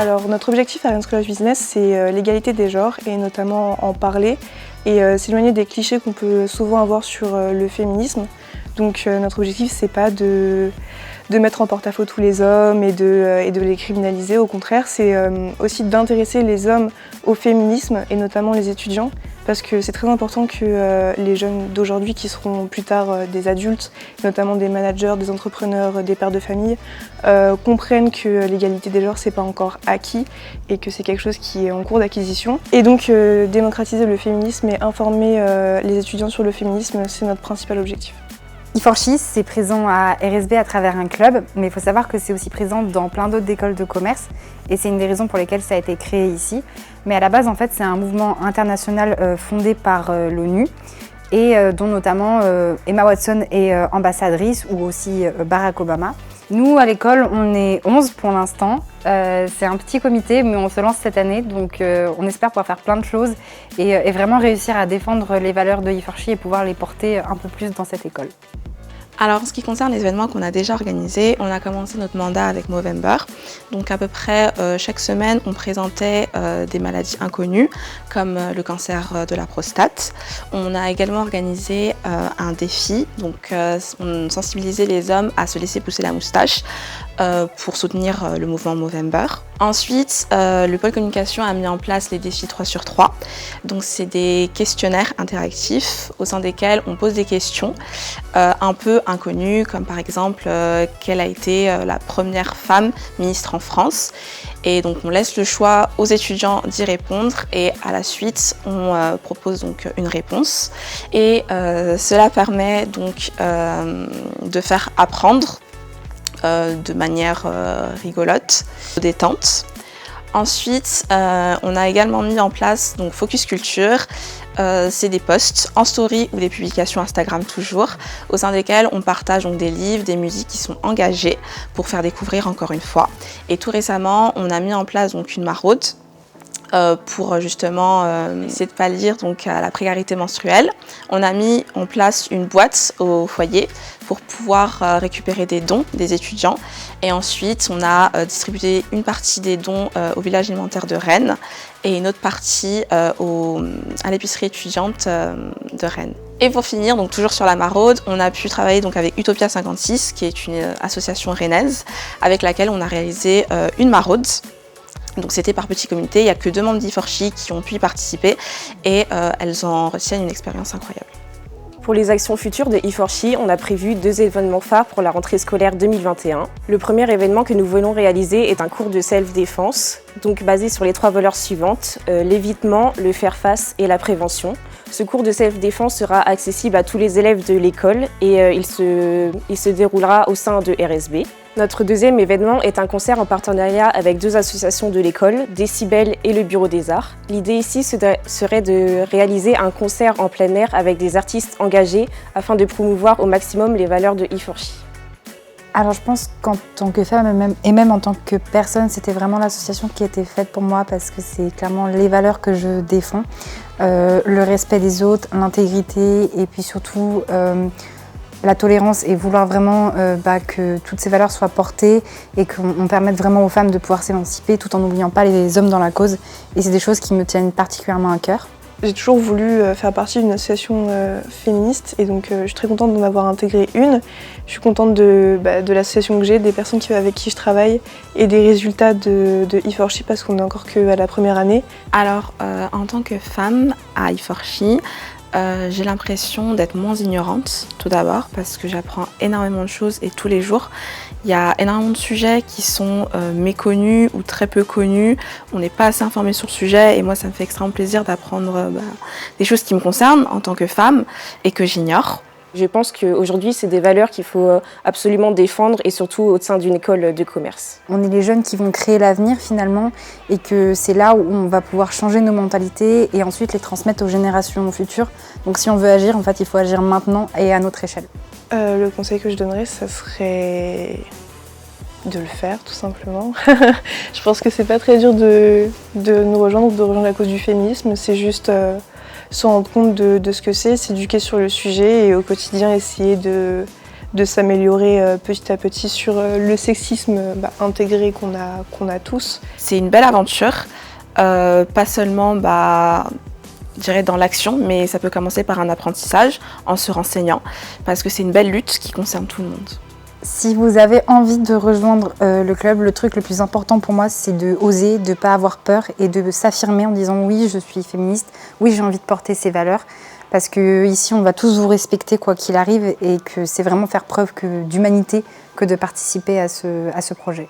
Alors notre objectif à Rennes College Business, c'est l'égalité des genres et notamment en parler et s'éloigner des clichés qu'on peut souvent avoir sur le féminisme. Donc notre objectif, c'est pas de mettre en porte-à-faux tous les hommes et de les criminaliser. Au contraire, c'est aussi d'intéresser les hommes au féminisme et notamment les étudiants, parce que c'est très important que les jeunes d'aujourd'hui qui seront plus tard des adultes, notamment des managers, des entrepreneurs, des pères de famille, comprennent que l'égalité des genres c'est pas encore acquis et que c'est quelque chose qui est en cours d'acquisition. Et donc démocratiser le féminisme et informer les étudiants sur le féminisme, c'est notre principal objectif. E4She, c'est présent à RSB à travers un club, mais il faut savoir que c'est aussi présent dans plein d'autres écoles de commerce et c'est une des raisons pour lesquelles ça a été créé ici. Mais à la base, en fait, c'est un mouvement international fondé par l'ONU et dont notamment Emma Watson est ambassadrice ou aussi Barack Obama. Nous, à l'école, on est 11 pour l'instant. C'est un petit comité, mais on se lance cette année, donc on espère pouvoir faire plein de choses et vraiment réussir à défendre les valeurs de E4She et pouvoir les porter un peu plus dans cette école. Alors en ce qui concerne les événements qu'on a déjà organisés, on a commencé notre mandat avec Movember. Donc à peu près chaque semaine, on présentait des maladies inconnues comme le cancer de la prostate. On a également organisé un défi, donc on sensibilisait les hommes à se laisser pousser la moustache pour soutenir le mouvement Movember. Ensuite, le pôle communication a mis en place les défis 3 sur 3. Donc c'est des questionnaires interactifs au sein desquels on pose des questions un peu inconnues, comme par exemple quelle a été la première femme ministre en France. Et donc on laisse le choix aux étudiants d'y répondre et à la suite on propose donc une réponse. Et cela permet donc de faire apprendre de manière rigolote, détente. Ensuite, on a également mis en place donc Focus Culture. C'est des posts en story ou des publications Instagram toujours, au sein desquels on partage donc des livres, des musiques qui sont engagées pour faire découvrir encore une fois. Et tout récemment, on a mis en place donc une maraude pour justement essayer de pallier donc à la précarité menstruelle. On a mis en place une boîte au foyer pour pouvoir récupérer des dons des étudiants. Et ensuite, on a distribué une partie des dons au village alimentaire de Rennes et une autre partie à l'épicerie étudiante de Rennes. Et pour finir, donc toujours sur la maraude, on a pu travailler donc avec Utopia 56, qui est une association rennaise, avec laquelle on a réalisé une maraude. Donc c'était par petit comité, il n'y a que 2 membres d'E4She qui ont pu y participer et elles en retiennent une expérience incroyable. Pour les actions futures de E4She, on a prévu 2 événements phares pour la rentrée scolaire 2021. Le premier événement que nous voulons réaliser est un cours de self-défense, donc basé sur les 3 valeurs suivantes, l'évitement, le faire-face et la prévention. Ce cours de self-défense sera accessible à tous les élèves de l'école et il se déroulera au sein de RSB. Notre deuxième événement est un concert en partenariat avec 2 associations de l'école, Décibel et le Bureau des Arts. L'idée ici serait de réaliser un concert en plein air avec des artistes engagés afin de promouvoir au maximum les valeurs de E4She. Alors je pense qu'en tant que femme et même en tant que personne, c'était vraiment l'association qui était faite pour moi parce que c'est clairement les valeurs que je défends. Le respect des autres, l'intégrité et puis surtout la tolérance et vouloir vraiment que toutes ces valeurs soient portées et qu'on permette vraiment aux femmes de pouvoir s'émanciper tout en n'oubliant pas les hommes dans la cause. Et c'est des choses qui me tiennent particulièrement à cœur. J'ai toujours voulu faire partie d'une association féministe et donc je suis très contente d'en avoir intégré une. Je suis contente de l'association que j'ai, des personnes avec qui je travaille et des résultats de E4She parce qu'on n'est encore qu'à la première année. Alors en tant que femme à E4She, j'ai l'impression d'être moins ignorante tout d'abord parce que j'apprends énormément de choses et tous les jours. Il y a énormément de sujets qui sont méconnus ou très peu connus. On n'est pas assez informé sur le sujet et moi ça me fait extrêmement plaisir d'apprendre des choses qui me concernent en tant que femme et que j'ignore. Je pense qu'aujourd'hui, c'est des valeurs qu'il faut absolument défendre et surtout au sein d'une école de commerce. On est les jeunes qui vont créer l'avenir finalement et que c'est là où on va pouvoir changer nos mentalités et ensuite les transmettre aux générations futures. Donc si on veut agir, en fait, il faut agir maintenant et à notre échelle. Le conseil que je donnerais, ça serait de le faire tout simplement. Je pense que c'est pas très dur de nous rejoindre ou de rejoindre la cause du féminisme, c'est juste se rendre compte de ce que c'est, s'éduquer sur le sujet et au quotidien essayer de de s'améliorer petit à petit sur le sexisme intégré qu'on a tous. C'est une belle aventure, pas seulement je dirais dans l'action, mais ça peut commencer par un apprentissage en se renseignant, parce que c'est une belle lutte qui concerne tout le monde. Si vous avez envie de rejoindre le club, le truc le plus important pour moi, c'est de oser, de ne pas avoir peur et de s'affirmer en disant oui, je suis féministe, oui, j'ai envie de porter ces valeurs. Parce qu'ici, on va tous vous respecter quoi qu'il arrive et que c'est vraiment faire preuve d'humanité que de participer à ce projet.